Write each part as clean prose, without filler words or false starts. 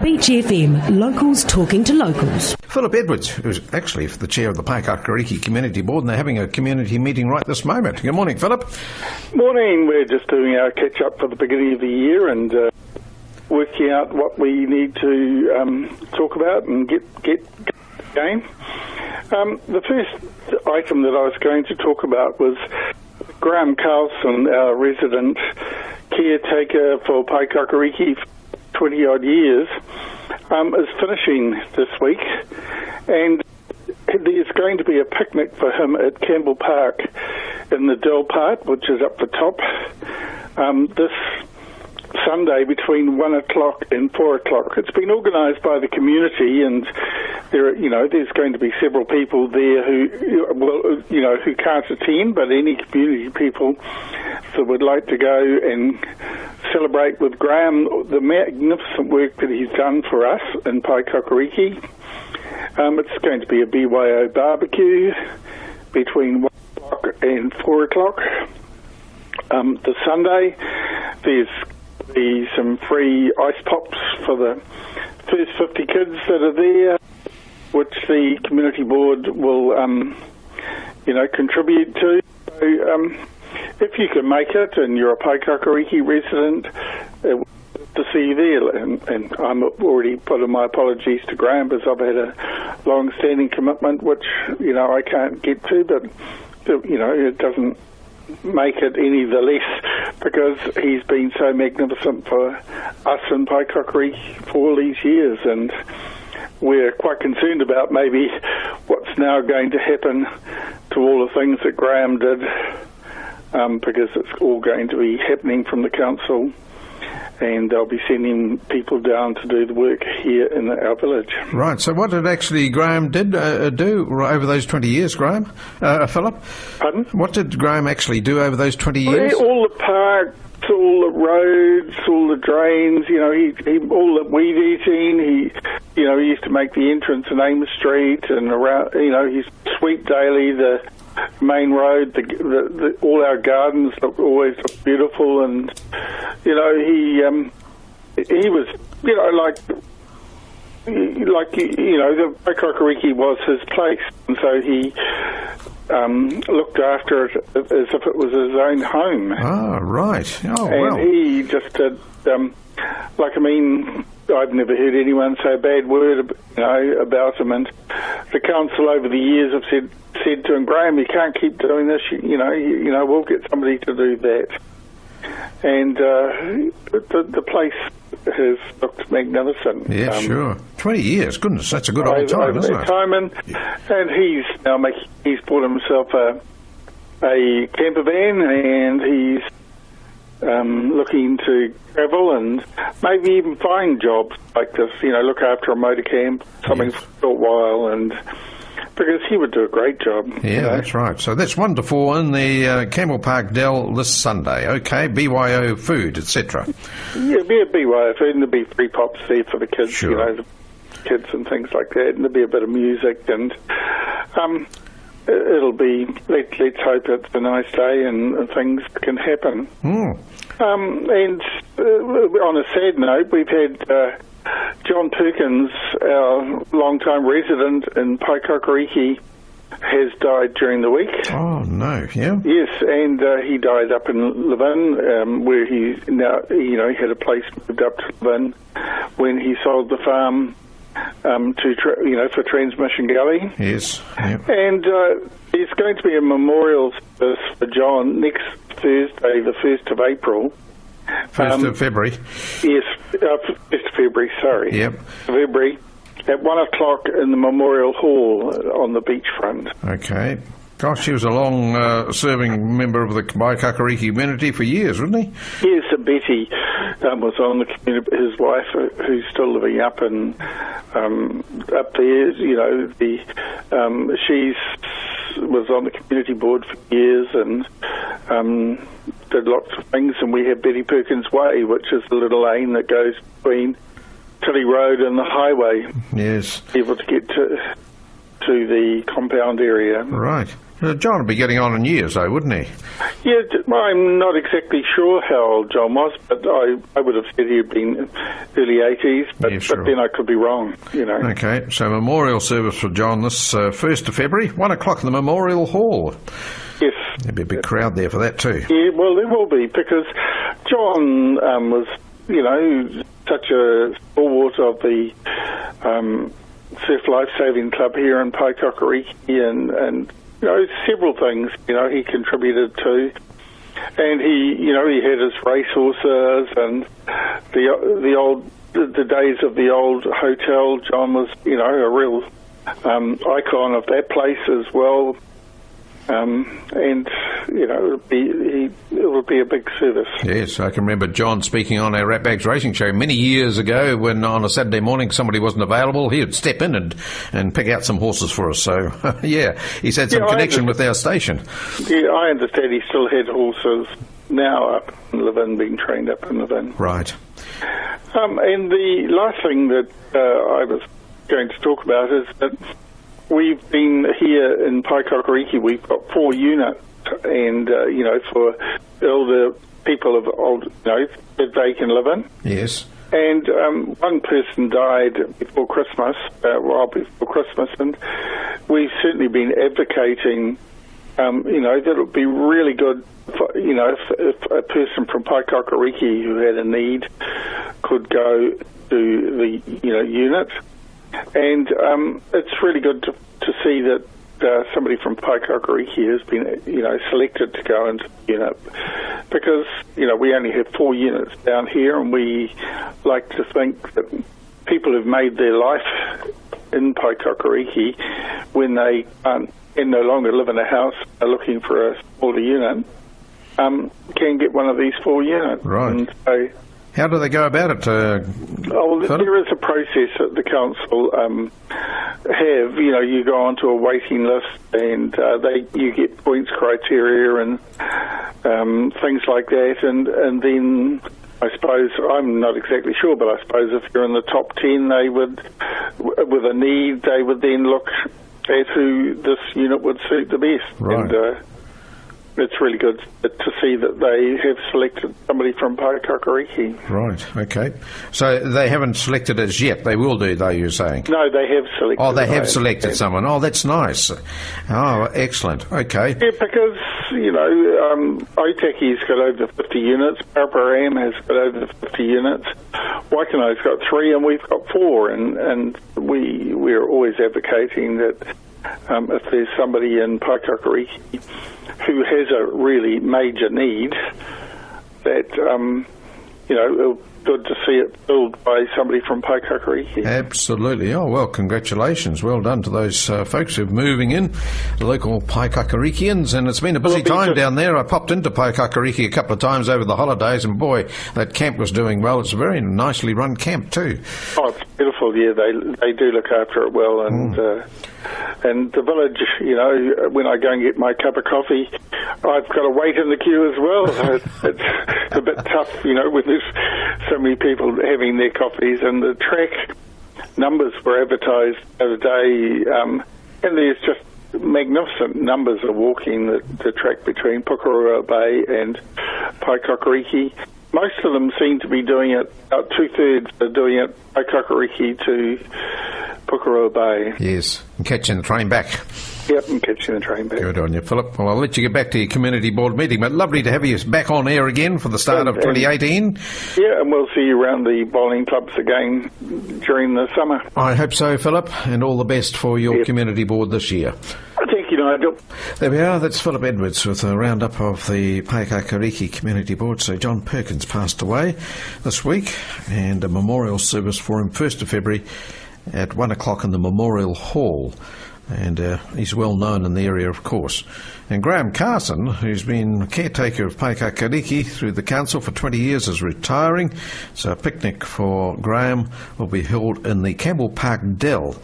Beach FM, locals talking to locals. Phillip Edwards, who's actually the chair of the Paekakariki Community Board, and they're having a community meeting right this moment. Good morning, Phillip. Morning. We're just doing our catch-up for the beginning of the year and working out what we need to talk about and get going. The first item that I was going to talk about was Graham Carlson, our resident caretaker for Paekakariki for 20-odd years, is finishing this week, and there's going to be a picnic for him at Campbell Park in the Dell part, which is up the top, this Sunday between 1 o'clock and 4 o'clock. It's been organised by the community, and there's going to be several people there who can't attend, but any community people that would like to go and celebrate with Graham the magnificent work that he's done for us in Paekakariki. It's going to be a BYO barbecue between 1 o'clock and 4 o'clock. The Sunday, there's be some free ice pops for the first 50 kids that are there, which the community board will, contribute to. So, if you can make it and you're a Paekakariki resident, to see you there. And I'm already put in my apologies to Graham because I've had a long-standing commitment which, I can't get to, but, it doesn't make it any the less because he's been so magnificent for us in Paekakariki for all these years, and we're quite concerned about maybe what's now going to happen to all the things that Graham did, because it's all going to be happening from the council, and they'll be sending people down to do the work here in our village. Right, so what did actually Graham do over those 20 years, Graham? Phillip? Pardon? What did Graham actually do over those 20 years? All the parks, all the roads, all the drains, he all the weed eating, he used to make the entrance in Amos Street and around, he sweep daily the main road, all our gardens always look beautiful, and he was the Paekakariki was his place, and so he looked after it as if it was his own home. Ah, right. Oh, and well. he just did, I've never heard anyone say a bad word, about him, and the council over the years have said to him, Graham, you can't keep doing this. We'll get somebody to do that. And the place has looked magnificant. Yeah, sure. 20 years, goodness, that's a good old time, isn't it? And he's now he's bought himself a camper van, and he's looking to travel and maybe even find jobs like this, look after a motor camp, something for a short while, and because he would do a great job. Yeah, that's right. So that's 1 to 4 in the Campbell Park Dell this Sunday. Okay, BYO food, etc. Yeah, be a BYO food, and there'll be free pops there for the kids, sure. The kids and things like that, and there'll be a bit of music, and it'll be, let's hope it's a nice day and things can happen. And on a sad note, we've had John Perkins, our long-time resident in Paekakariki, has died during the week. Oh, no, yeah? Yes, and he died up in Levin, where he had a place moved up to Levin when he sold the farm for Transmission Gully. Yes. Yep. And there's going to be a memorial service for John next Thursday, the 1st of April. 1st of February. Yes, 1st of February, sorry. Yep. February, at 1 o'clock in the Memorial Hall on the beachfront. Okay. Gosh, he was a long-serving member of the Paekakariki community for years, wasn't he? Yes, Betty was on the community, his wife, who's still living up up there. She was on the community board for years and did lots of things. And we have Betty Perkins Way, which is the little lane that goes between Tilly Road and the highway. Yes. Able to get to to the compound area. Right. John would be getting on in years, though, wouldn't he? Yeah, well, I'm not exactly sure how old John was, but I would have said he'd been early 80s, but, Yeah, sure. but then I could be wrong, you know. Okay, so memorial service for John this 1st of February, 1 o'clock in the Memorial Hall. Yes. There'll be a big crowd there for that too. Yeah, well, there will be, because John was, you know, such a stalwart of the Surf Lifesaving Club here in Paekakariki, and you know, several things, you know, he contributed to. And he had his racehorses and the days of the old hotel. John was, you know, a real icon of that place as well. And, you know, it would be a big service. Yes, I can remember John speaking on our Ratbags Racing Show many years ago when on a Saturday morning somebody wasn't available. He would step in and pick out some horses for us. So, yeah, he's had some connection with our station. Yeah, I understand he still had horses now up in Levin, being trained up in Levin. Right. And the last thing that I was going to talk about is that we've been here in Paekakariki, we've got 4 units, and, you know, for elder people of old, you know, that they can live in. Yes. And one person died before Christmas, well before Christmas, and we've certainly been advocating, you know, that it would be really good, for, you know, if a person from Paekakariki who had a need could go to the, you know, unit. And it's really good to see that somebody from Paekakariki has been, you know, selected to go into the unit, because, you know, we only have 4 units down here, and we like to think that people who've made their life in Paekakariki, when they can't and no longer live in a house, are looking for a smaller unit, can get one of these 4 units. Right. And so, how do they go about it? there is a process that the council have. You know, you go onto a waiting list, and you get points criteria and things like that, and then I suppose, I'm not exactly sure, but I suppose if you're in the top 10, they would, with a need, they would then look at who this unit would suit the best. Right. And it's really good to see that they have selected somebody from Paekakariki. Right, okay. So they haven't selected as yet. They will do, though, you're saying? No, they have selected. Oh, they have selected someone. Oh, that's nice. Oh, excellent. Okay. Yeah, because, you know, Otaki's got over 50 units, Paraparam has got over 50 units, Waikano's got 3, and we've got 4, and we're always advocating that if there's somebody in Paekakariki who has a really major need, that, you know, it's good to see it filled by somebody from Paekakariki. Absolutely. Oh, well, congratulations. Well done to those folks who are moving in, the local Paekakarikians, and it's been a busy time down there. I popped into Paekakariki a couple of times over the holidays, and boy, that camp was doing well. It's a very nicely run camp too. Oh, it's beautiful. Yeah, they do look after it well, and the village, you know, when I go and get my cup of coffee, I've got to wait in the queue as well. It's a bit tough, you know, when there's so many people having their coffees, and the track numbers were advertised the other day, and there's just magnificent numbers of walking the track between Pukeroa Bay and Paekakariki. Most of them seem to be doing it, about 2/3 are doing it Paekakariki to Pukeroa Bay. Yes, and catching the train back. Yep, and catching the train back. Good on you, Philip. Well, I'll let you get back to your community board meeting, but lovely to have you back on air again for the start of 2018. Yeah, and we'll see you around the bowling clubs again during the summer. I hope so, Philip, and all the best for your community board this year. Thank you, Nigel. There we are. That's Philip Edwards with a roundup of the Paekakariki Community Board. So John Perkins passed away this week, and a memorial service for him 1st of February at 1 o'clock in the Memorial Hall. And he's well known in the area, of course. And Graham Carson, who's been caretaker of Paekakariki through the council for 20 years, is retiring. So a picnic for Graham will be held in the Campbell Park Dell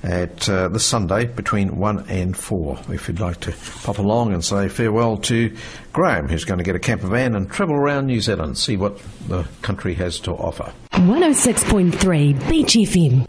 at this Sunday between 1 and 4. If you'd like to pop along and say farewell to Graham, who's going to get a camper van and travel around New Zealand, see what the country has to offer. 106.3 Beach FM.